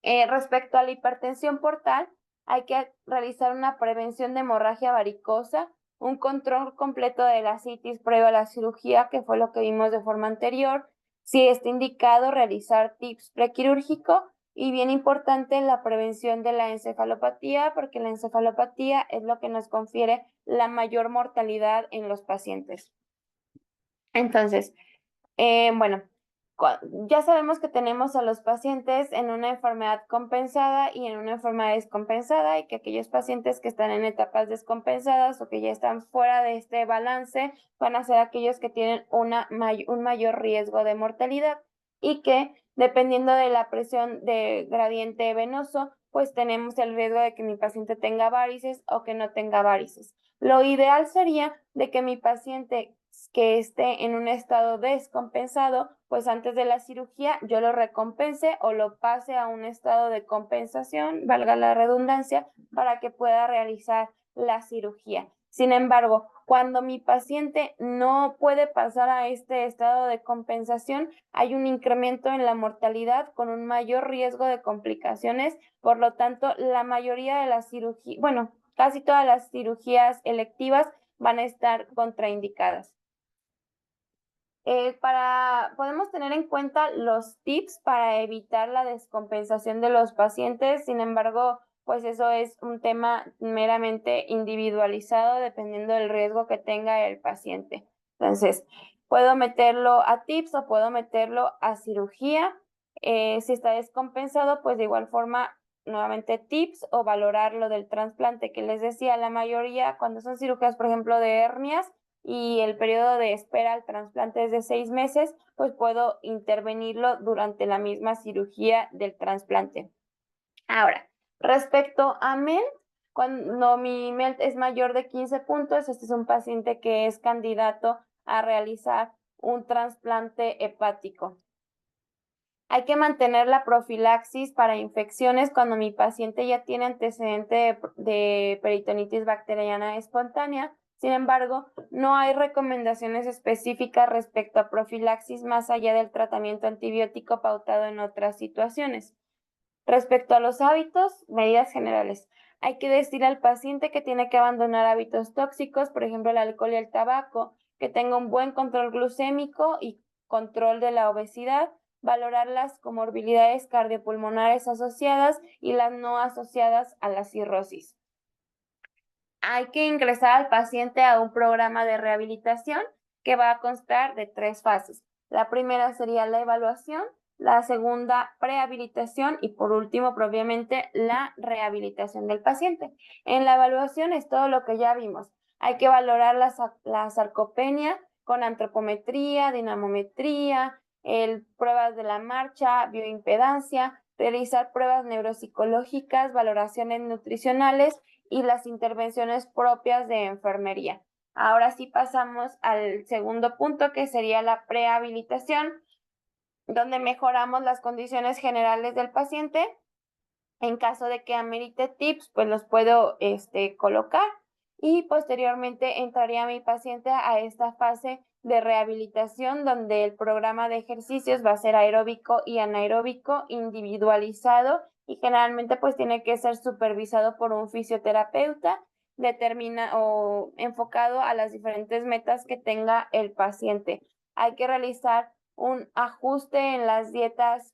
Speaker 1: Respecto a la hipertensión portal, hay que realizar una prevención de hemorragia varicosa, un control completo de la citis previo a la cirugía, que fue lo que vimos de forma anterior. Si está indicado, realizar TIPS prequirúrgico y bien importante la prevención de la encefalopatía, porque la encefalopatía es lo que nos confiere la mayor mortalidad en los pacientes. Entonces, bueno, ya sabemos que tenemos a los pacientes en una enfermedad compensada y en una enfermedad descompensada y que aquellos pacientes que están en etapas descompensadas o que ya están fuera de este balance van a ser aquellos que tienen un mayor riesgo de mortalidad y que dependiendo de la presión de gradiente venoso, pues tenemos el riesgo de que mi paciente tenga varices o que no tenga varices. Lo ideal sería de que mi paciente que esté en un estado descompensado, pues antes de la cirugía yo lo recompense o lo pase a un estado de compensación, valga la redundancia, para que pueda realizar la cirugía. Sin embargo, cuando mi paciente no puede pasar a este estado de compensación, hay un incremento en la mortalidad con un mayor riesgo de complicaciones. Por lo tanto, la mayoría de las cirugías, bueno, casi todas las cirugías electivas van a estar contraindicadas. Podemos tener en cuenta los tips para evitar la descompensación de los pacientes. Sin embargo, pues eso es un tema meramente individualizado dependiendo del riesgo que tenga el paciente. Entonces, puedo meterlo a tips o puedo meterlo a cirugía. Si está descompensado, pues de igual forma, nuevamente tips o valorar lo del trasplante que les decía, la mayoría cuando son cirugías, por ejemplo, de hernias, y el periodo de espera al trasplante es de 6 meses, pues puedo intervenirlo durante la misma cirugía del trasplante. Ahora, respecto a MELT, cuando mi MELT es mayor de 15 puntos, este es un paciente que es candidato a realizar un trasplante hepático. Hay que mantener la profilaxis para infecciones cuando mi paciente ya tiene antecedente de peritonitis bacteriana espontánea. Sin embargo, no hay recomendaciones específicas respecto a profilaxis más allá del tratamiento antibiótico pautado en otras situaciones. Respecto a los hábitos, medidas generales. Hay que decir al paciente que tiene que abandonar hábitos tóxicos, por ejemplo, el alcohol y el tabaco, que tenga un buen control glucémico y control de la obesidad, valorar las comorbilidades cardiopulmonares asociadas y las no asociadas a la cirrosis. Hay que ingresar al paciente a un programa de rehabilitación que va a constar de 3 fases. La primera sería la evaluación, la segunda prehabilitación y por último, propiamente, la rehabilitación del paciente. En la evaluación es todo lo que ya vimos. Hay que valorar la sarcopenia con antropometría, dinamometría, pruebas de la marcha, bioimpedancia, realizar pruebas neuropsicológicas, valoraciones nutricionales y las intervenciones propias de enfermería. Ahora sí pasamos al segundo punto, que sería la prehabilitación, donde mejoramos las condiciones generales del paciente. En caso de que amerite tips, pues los puedo colocar y posteriormente entraría mi paciente a esta fase de rehabilitación donde el programa de ejercicios va a ser aeróbico y anaeróbico individualizado y generalmente pues tiene que ser supervisado por un fisioterapeuta o enfocado a las diferentes metas que tenga el paciente. Hay que realizar un ajuste en las dietas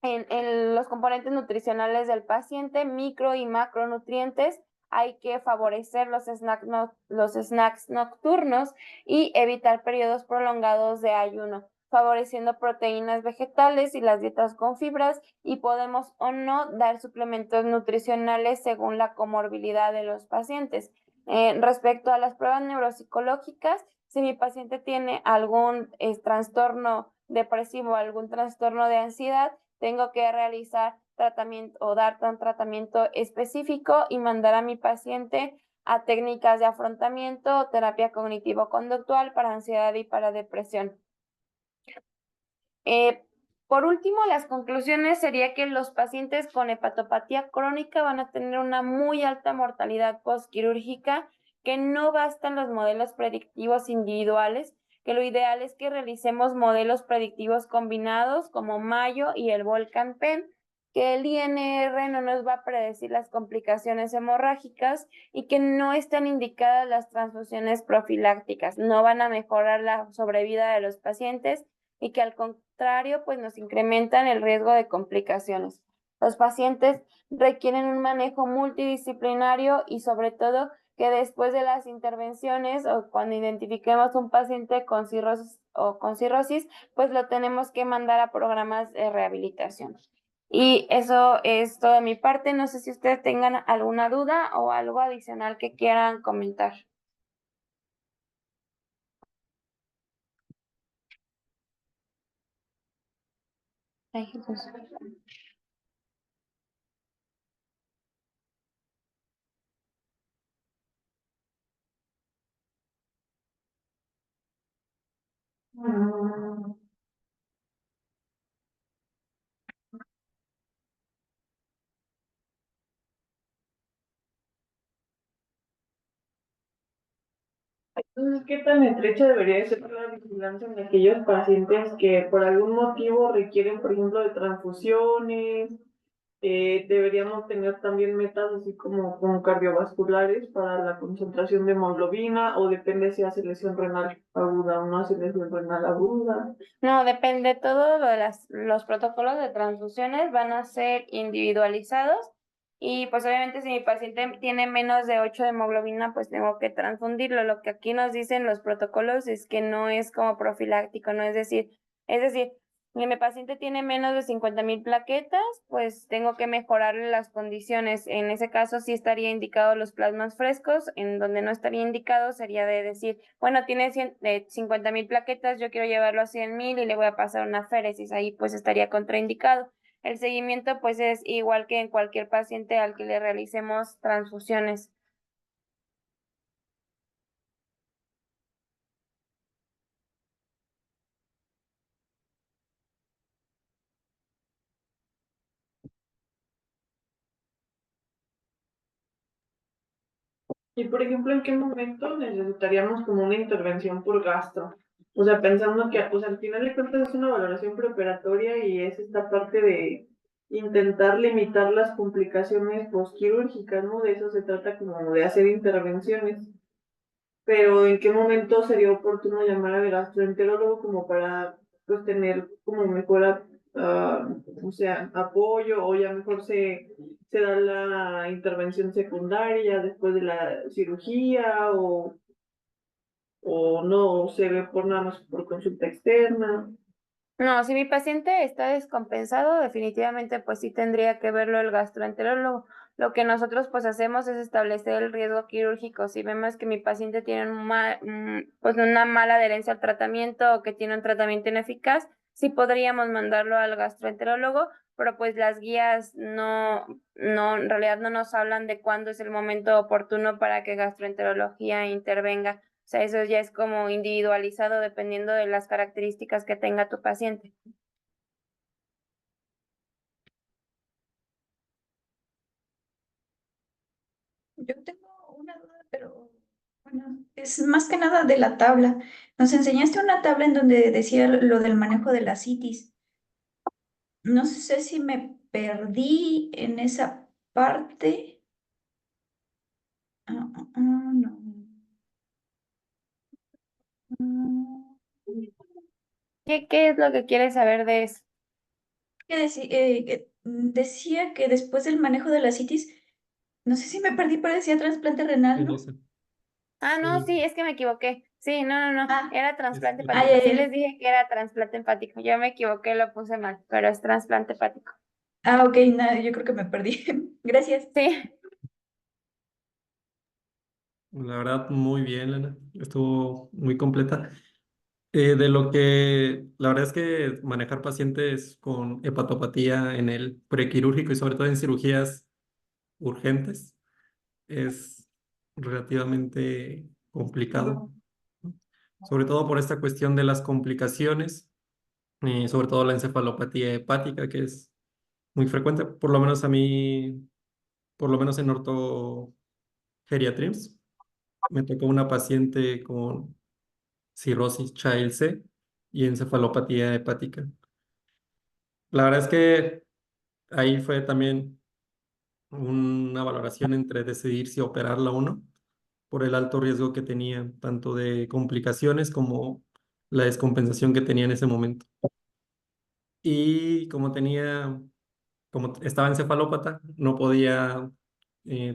Speaker 1: en los componentes nutricionales del paciente, micro y macronutrientes. Hay que favorecer los snacks nocturnos y evitar periodos prolongados de ayuno, favoreciendo proteínas vegetales y las dietas con fibras, y podemos o no dar suplementos nutricionales según la comorbilidad de los pacientes. Respecto a las pruebas neuropsicológicas, si mi paciente tiene algún trastorno depresivo, algún trastorno de ansiedad, tengo que realizar tratamiento o dar un tratamiento específico y mandar a mi paciente a técnicas de afrontamiento o terapia cognitivo-conductual para ansiedad y para depresión. Por último, las conclusiones sería que los pacientes con hepatopatía crónica van a tener una muy alta mortalidad postquirúrgica que no bastan los modelos predictivos individuales, que lo ideal es que realicemos modelos predictivos combinados como Mayo y el Volcan Pen, que el INR no nos va a predecir las complicaciones hemorrágicas y que no están indicadas las transfusiones profilácticas, no van a mejorar la sobrevida de los pacientes y que al contrario, pues nos incrementan el riesgo de complicaciones. Los pacientes requieren un manejo multidisciplinario y sobre todo que después de las intervenciones o cuando identifiquemos un paciente con cirrosis, pues lo tenemos que mandar a programas de rehabilitación. Y eso es todo de mi parte. No sé si ustedes tengan alguna duda o algo adicional que quieran comentar. Ay, Jesús.
Speaker 2: Entonces, ¿qué tan estrecha debería de ser la vigilancia en aquellos pacientes que por algún motivo requieren, por ejemplo, de transfusiones? Deberíamos tener también metas así como cardiovasculares para la concentración de hemoglobina, o depende si hace lesión renal aguda o no hace lesión renal aguda.
Speaker 1: No, depende todo lo de los protocolos de transfusiones van a ser individualizados y pues obviamente si mi paciente tiene menos de 8 de hemoglobina, pues tengo que transfundirlo. Lo que aquí nos dicen los protocolos es que no es como profiláctico, no es decir, si mi paciente tiene menos de 50,000 plaquetas, pues tengo que mejorarle las condiciones. En ese caso sí estaría indicado los plasmas frescos, en donde no estaría indicado sería de decir, bueno, tiene 50,000 plaquetas, yo quiero llevarlo a 100,000 y le voy a pasar una féresis, ahí pues estaría contraindicado. El seguimiento pues es igual que en cualquier paciente al que le realicemos transfusiones.
Speaker 2: Y por ejemplo, ¿en qué momento necesitaríamos como una intervención por gastro? O sea, pensando que pues, al final de cuentas es una valoración preoperatoria y es esta parte de intentar limitar las complicaciones postquirúrgicas, ¿no? De eso se trata como de hacer intervenciones. Pero ¿en qué momento sería oportuno llamar al gastroenterólogo como para pues tener como mejor, o sea, apoyo, o ya mejor se da la intervención secundaria después de la cirugía, o no se ve por nada más por consulta externa?
Speaker 1: No, si mi paciente está descompensado, definitivamente pues sí tendría que verlo el gastroenterólogo. Lo que nosotros pues hacemos es establecer el riesgo quirúrgico. Si vemos que mi paciente tiene pues una mala adherencia al tratamiento o que tiene un tratamiento ineficaz, sí podríamos mandarlo al gastroenterólogo, pero pues las guías en realidad no nos hablan de cuándo es el momento oportuno para que gastroenterología intervenga. O sea, eso ya es como individualizado dependiendo de las características que tenga tu paciente.
Speaker 3: Yo tengo una duda, pero bueno, es más que nada de la tabla. Nos enseñaste una tabla en donde decía lo del manejo de la citis. No sé si me perdí en esa parte. No.
Speaker 1: ¿Qué es lo que quieres saber de eso?
Speaker 3: Decía que después del manejo de la citis, no sé si me perdí, pero decía trasplante renal,
Speaker 4: En
Speaker 3: ¿no?
Speaker 4: ese.
Speaker 1: Ah, no,
Speaker 4: Sí,
Speaker 1: sí, es que me equivoqué. Sí, no,
Speaker 3: Ah,
Speaker 1: era trasplante
Speaker 4: es
Speaker 3: ay,
Speaker 1: hepático.
Speaker 3: ay,
Speaker 1: Sí les
Speaker 3: ay.
Speaker 1: dije que era trasplante hepático. Yo me equivoqué, lo puse mal, pero es trasplante hepático.
Speaker 3: Ok, nada, yo creo que me perdí. Gracias.
Speaker 1: Sí.
Speaker 4: la verdad, muy bien, Lena. Estuvo muy completa. La verdad es que manejar pacientes con hepatopatía en el prequirúrgico y sobre todo en cirugías urgentes es relativamente complicado, ¿no? Sobre todo por esta cuestión de las complicaciones, sobre todo la encefalopatía hepática, que es muy frecuente, por lo menos a mí, por lo menos en ortogeriatrias. me tocó una paciente con cirrosis Child-C y encefalopatía hepática. La verdad es que ahí fue también una valoración entre decidir si operarla o no, por el alto riesgo que tenía, tanto de complicaciones como la descompensación que tenía en ese momento. Y como estaba encefalópata, no podía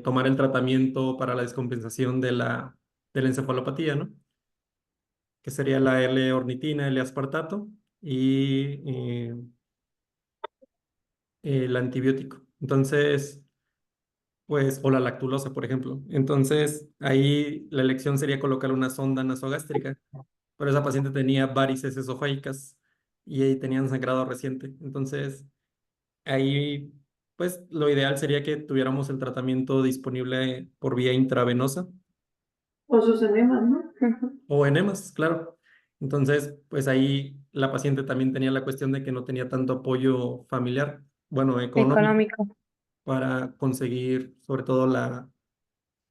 Speaker 4: tomar el tratamiento para la descompensación de la encefalopatía, ¿no? Que sería la L-ornitina, L-aspartato y el antibiótico. Entonces, pues, o la lactulosa, por ejemplo. Entonces, ahí la elección sería colocar una sonda nasogástrica, pero esa paciente tenía varices esofágicas y ahí tenían sangrado reciente. Entonces, ahí, pues, lo ideal sería que tuviéramos el tratamiento disponible por vía intravenosa
Speaker 2: O sus enemas, ¿no?
Speaker 4: o enemas, claro. Entonces, pues ahí la paciente también tenía la cuestión de que no tenía tanto apoyo familiar, bueno, económico,
Speaker 1: Económico.
Speaker 4: para conseguir sobre todo la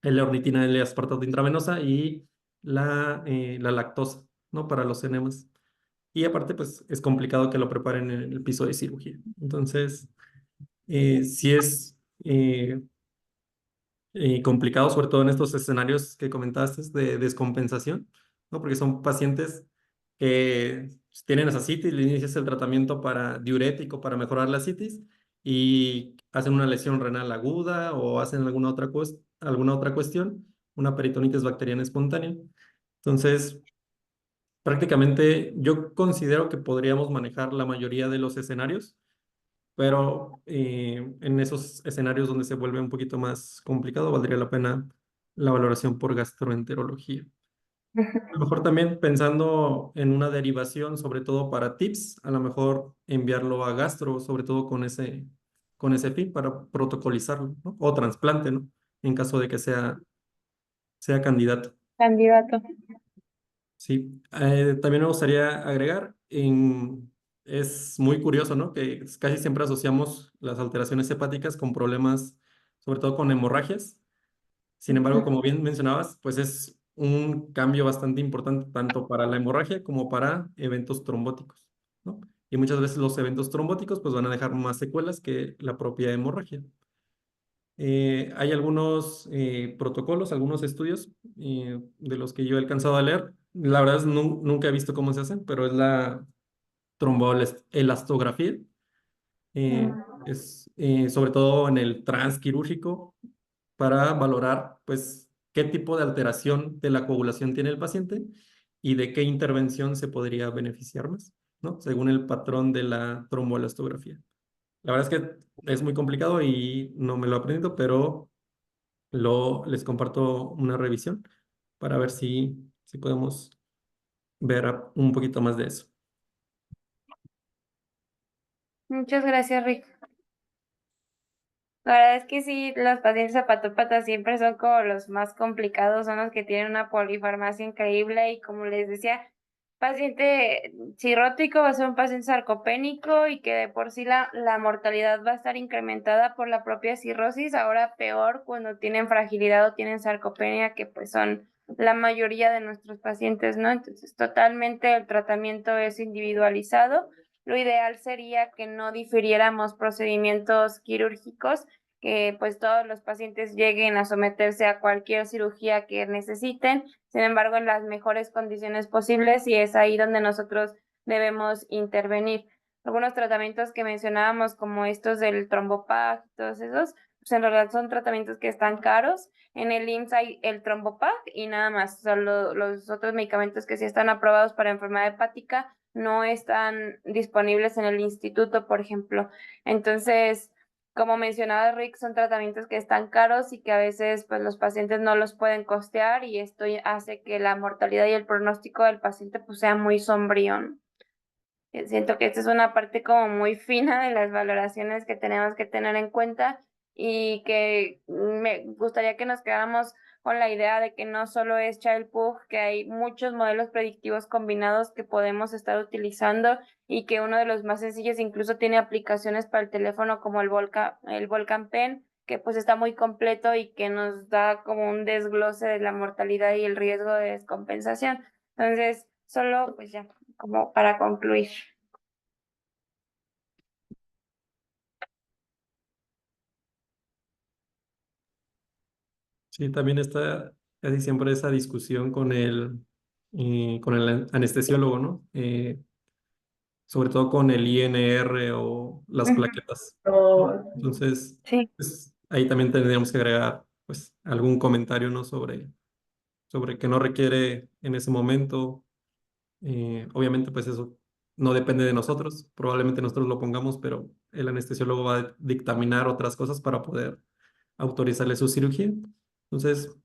Speaker 4: ornitina L-aspartato intravenosa y la lactosa, ¿no? Para los enemas. Y aparte, pues es complicado que lo preparen en el piso de cirugía. Entonces, sí es complicado, sobre todo en estos escenarios que comentaste de descompensación, ¿no? Porque son pacientes que tienen ascitis, le inicias el tratamiento para diurético para mejorar la ascitis y hacen una lesión renal aguda o hacen alguna otra cuestión, una peritonitis bacteriana espontánea. Entonces, prácticamente yo considero que podríamos manejar la mayoría de los escenarios, pero en esos escenarios donde se vuelve un poquito más complicado, valdría la pena la valoración por gastroenterología. A lo mejor también pensando en una derivación, sobre todo para tips, a lo mejor enviarlo a gastro, sobre todo con ese fin para protocolizarlo, ¿no? O trasplante, ¿no? En caso de que sea candidato.
Speaker 1: Candidato.
Speaker 4: Sí, también me gustaría agregar, es muy curioso, ¿no? Que casi siempre asociamos las alteraciones hepáticas con problemas, sobre todo con hemorragias. Sin embargo, como bien mencionabas, pues es un cambio bastante importante tanto para la hemorragia como para eventos trombóticos, ¿no? Y muchas veces los eventos trombóticos pues van a dejar más secuelas que la propia hemorragia. Hay algunos protocolos, algunos estudios de los que yo he alcanzado a leer. La verdad es nunca he visto cómo se hacen, pero es la tromboelastografía. Es sobre todo en el transquirúrgico para valorar pues qué tipo de alteración de la coagulación tiene el paciente y de qué intervención se podría beneficiar más, ¿no? Según el patrón de la tromboelastografía. La verdad es que es muy complicado y no me lo he aprendido, pero les comparto una revisión para ver si podemos ver un poquito más de eso.
Speaker 1: Muchas gracias, Rick. La verdad es que sí, los pacientes zapatópatas siempre son como los más complicados, son los que tienen una polifarmacia increíble y como les decía, paciente cirrótico va a ser un paciente sarcopénico y que de por sí la mortalidad va a estar incrementada por la propia cirrosis, ahora peor cuando tienen fragilidad o tienen sarcopenia, que pues son la mayoría de nuestros pacientes, ¿no? Entonces, totalmente el tratamiento es individualizado. Lo ideal sería que no difiriéramos procedimientos quirúrgicos, que pues todos los pacientes lleguen a someterse a cualquier cirugía que necesiten, sin embargo en las mejores condiciones posibles, y es ahí donde nosotros debemos intervenir. Algunos tratamientos que mencionábamos, como estos del trombopag, todos esos, pues en realidad son tratamientos que están caros. En el IMSS hay el trombopag y nada más. Solo los otros medicamentos que sí están aprobados para enfermedad hepática no están disponibles en el instituto, por ejemplo. Entonces, como mencionaba Rick, son tratamientos que están caros y que a veces pues los pacientes no los pueden costear y esto hace que la mortalidad y el pronóstico del paciente pues sea muy sombrío, ¿no? Siento que esta es una parte como muy fina de las valoraciones que tenemos que tener en cuenta y que me gustaría que nos quedáramos con la idea de que no solo es Child-Pugh, que hay muchos modelos predictivos combinados que podemos estar utilizando y que uno de los más sencillos incluso tiene aplicaciones para el teléfono como el Volcan Pen, que pues está muy completo y que nos da como un desglose de la mortalidad y el riesgo de descompensación. Entonces, solo pues ya, como para concluir.
Speaker 4: Sí, también está casi siempre esa discusión con el anestesiólogo, ¿no? Sobre todo con el INR o las
Speaker 1: Ujú.
Speaker 4: plaquetas.
Speaker 2: O
Speaker 4: Entonces,
Speaker 1: Sí.
Speaker 4: pues, ahí también tendríamos que agregar pues, algún comentario, ¿no? Sobre que no requiere en ese momento. Obviamente, pues eso no depende de nosotros. Probablemente nosotros lo pongamos, pero el anestesiólogo va a dictaminar otras cosas para poder autorizarle su cirugía. Entonces,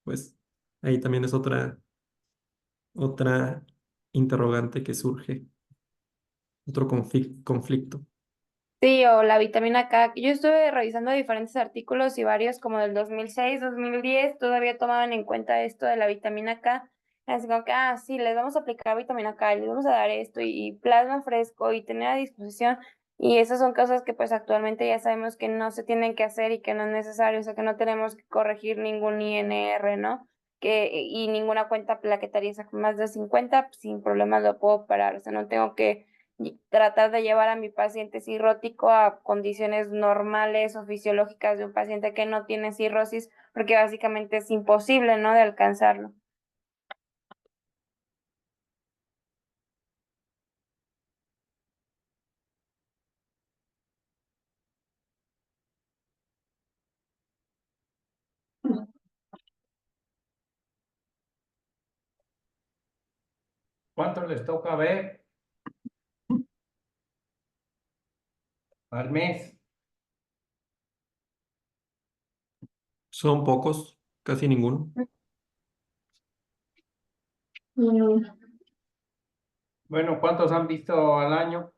Speaker 4: pues ahí también es otra interrogante que surge, otro conflicto.
Speaker 1: Sí, o la vitamina K. Yo estuve revisando diferentes artículos y varios como del 2006, 2010, todavía tomaban en cuenta esto de la vitamina K. Así como que, sí, les vamos a aplicar vitamina K, les vamos a dar esto y plasma fresco y tener a disposición. Y esas son cosas que pues actualmente ya sabemos que no se tienen que hacer y que no es necesario, o sea que no tenemos que corregir ningún INR, ¿no? Y ninguna cuenta plaquetaria, o sea, con más de 50, pues, sin problemas lo puedo parar, o sea, no tengo que y tratar de llevar a mi paciente cirrótico a condiciones normales o fisiológicas de un paciente que no tiene cirrosis, porque básicamente es imposible, ¿no?, de alcanzarlo.
Speaker 5: ¿Cuánto les toca ver al mes?
Speaker 4: Son pocos, casi ninguno.
Speaker 5: Bueno, ¿cuántos han visto al año?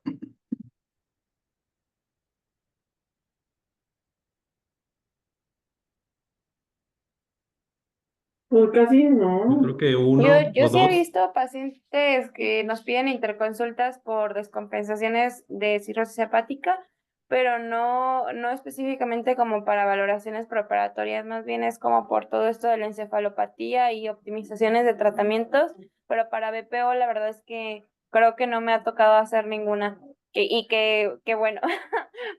Speaker 2: pues casi
Speaker 4: Yo
Speaker 2: no.
Speaker 4: creo que
Speaker 1: Yo,
Speaker 4: uno
Speaker 1: yo
Speaker 4: o
Speaker 1: sí he
Speaker 4: dos.
Speaker 1: visto pacientes que nos piden interconsultas por descompensaciones de cirrosis hepática, pero no específicamente como para valoraciones preparatorias, más bien es como por todo esto de la encefalopatía y optimizaciones de tratamientos, pero para BPO la verdad es que creo que no me ha tocado hacer ninguna. Y que bueno,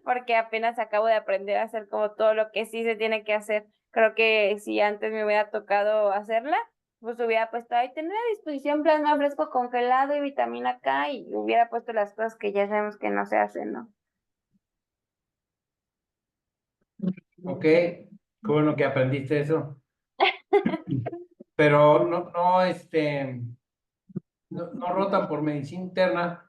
Speaker 1: porque apenas acabo de aprender a hacer como todo lo que sí se tiene que hacer. Creo que si antes me hubiera tocado hacerla, pues hubiera puesto ahí, tener a disposición plasma fresco congelado y vitamina K y hubiera puesto las cosas que ya sabemos que no se hacen, ¿no?
Speaker 5: Ok, qué bueno que aprendiste eso. Pero no rotan por medicina interna.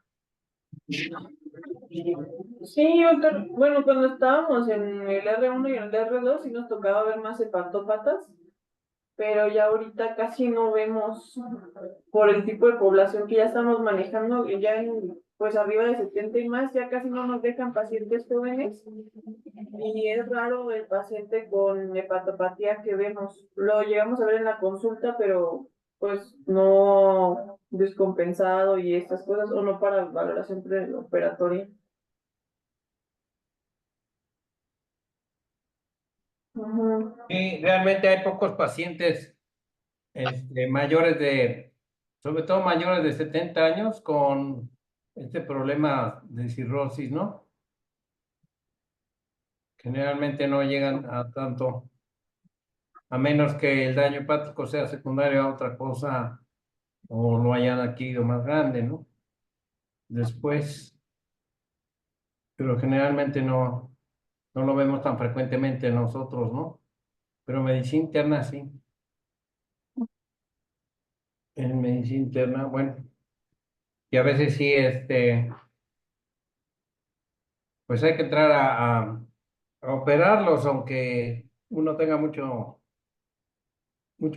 Speaker 2: Sí, bueno, cuando estábamos en el R1 y en el R2 sí nos tocaba ver más hepatópatas, pero ya ahorita casi no vemos por el tipo de población que ya estamos manejando, que ya pues arriba de 70 y más, ya casi no nos dejan pacientes jóvenes y es raro el paciente con hepatopatía que vemos. Lo llegamos a ver en la consulta, pero pues no descompensado y estas cosas, o no para valoración preoperatoria. Ujú.
Speaker 5: Sí, realmente hay pocos pacientes mayores sobre todo mayores de 70 años con este problema de cirrosis, ¿no? Generalmente no llegan a tanto, a menos que el daño hepático sea secundario a otra cosa o lo hayan adquirido más grande, ¿no? Después, pero generalmente no lo vemos tan frecuentemente nosotros, ¿no? Pero medicina interna sí. En medicina interna, bueno, y a veces sí, pues hay que entrar a operarlos, aunque uno tenga mucho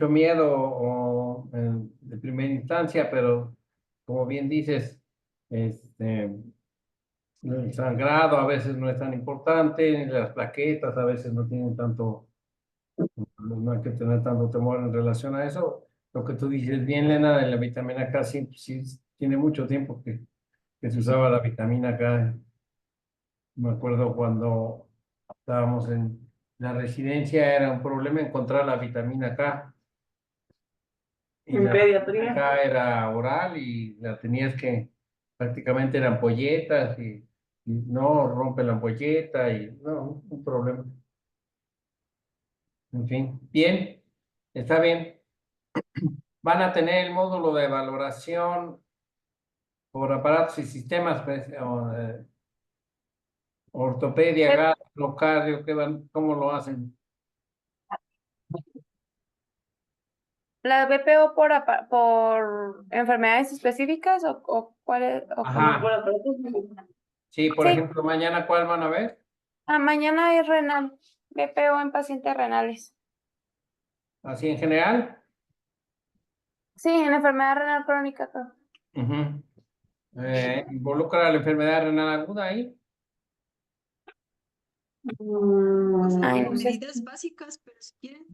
Speaker 5: miedo de primera instancia, pero como bien dices, el sangrado a veces no es tan importante, las plaquetas a veces no tienen tanto, no hay que tener tanto temor en relación a eso. Lo que tú dices bien, Lena, de la vitamina K, sí, sí tiene mucho tiempo que se usaba la vitamina K. Me acuerdo cuando estábamos la residencia era un problema encontrar la vitamina K. Y
Speaker 2: En
Speaker 5: la
Speaker 2: pediatría.
Speaker 5: K era oral y la tenías que, prácticamente eran ampolletas y no rompe la ampolleta y no, un problema. En fin, bien, está bien. Van a tener el módulo de valoración por aparatos y sistemas, pues, ortopedia, gastro, cardio, ¿cómo lo hacen?
Speaker 1: ¿La BPO por enfermedades específicas o cuál es? O
Speaker 5: Ajá.
Speaker 1: cómo?
Speaker 2: Por aparatos.
Speaker 5: Sí, por
Speaker 1: Sí.
Speaker 5: ejemplo, mañana, ¿cuál van a ver?
Speaker 1: Mañana es renal, BPO en pacientes renales.
Speaker 5: Así en general.
Speaker 1: Sí, en enfermedad renal crónica. Creo.
Speaker 5: Ujú. ¿Involucra la enfermedad renal aguda ahí?
Speaker 1: Ay, no sé.
Speaker 3: Medidas básicas, pero si quieren,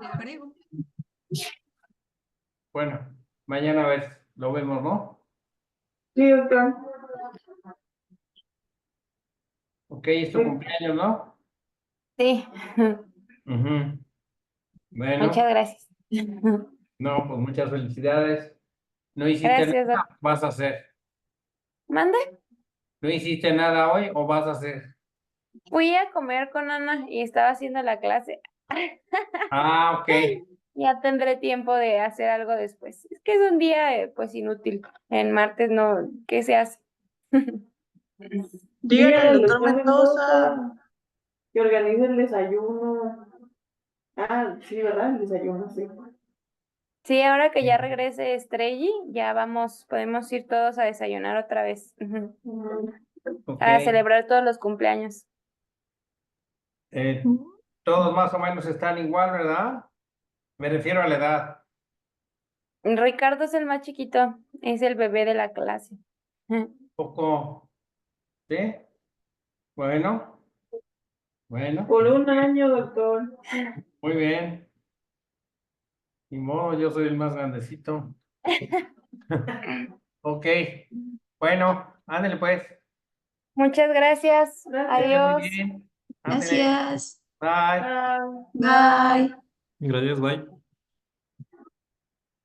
Speaker 3: le agrego.
Speaker 5: Bueno, mañana a ver, lo vemos, ¿no?
Speaker 2: Sí, doctor.
Speaker 5: Ok, es tu
Speaker 2: Sí.
Speaker 5: cumpleaños, ¿no?
Speaker 1: Sí,
Speaker 5: Ujú. Bueno,
Speaker 1: muchas gracias.
Speaker 5: no, pues muchas felicidades. ¿No hiciste
Speaker 1: Gracias,
Speaker 5: nada?
Speaker 1: doctor.
Speaker 5: ¿Vas a hacer?
Speaker 1: ¿Mande?
Speaker 5: ¿No hiciste nada hoy o vas a hacer?
Speaker 1: Fui a comer con Ana y estaba haciendo la clase.
Speaker 5: Ah, ok.
Speaker 1: Ya tendré tiempo de hacer algo después. Es que es un día, pues, inútil. En martes no, ¿qué se hace?
Speaker 3: Díganle al
Speaker 2: Díganle
Speaker 3: doctor Mendoza.
Speaker 2: que organice el desayuno. Ah, sí, ¿verdad? El desayuno, sí.
Speaker 1: Sí, ahora que ya regrese Estrelli, ya vamos, podemos ir todos a desayunar otra vez. Ujú.
Speaker 5: Ok.
Speaker 1: A celebrar todos los cumpleaños.
Speaker 5: Eh, todos más o menos están igual, ¿verdad? Me refiero a la edad.
Speaker 1: Ricardo es el más chiquito, es el bebé de la clase.
Speaker 5: Poco, ¿sí? Bueno, bueno,
Speaker 2: Por un año, doctor.
Speaker 5: muy bien. Ni modo, yo soy el más grandecito. Ok, bueno, ándale pues.
Speaker 1: Muchas gracias.
Speaker 2: Gracias.
Speaker 5: Estés muy
Speaker 1: Adiós.
Speaker 5: bien. Ándale,
Speaker 3: Gracias.
Speaker 5: bye.
Speaker 2: Ah.
Speaker 3: Bye.
Speaker 4: Gracias, bye.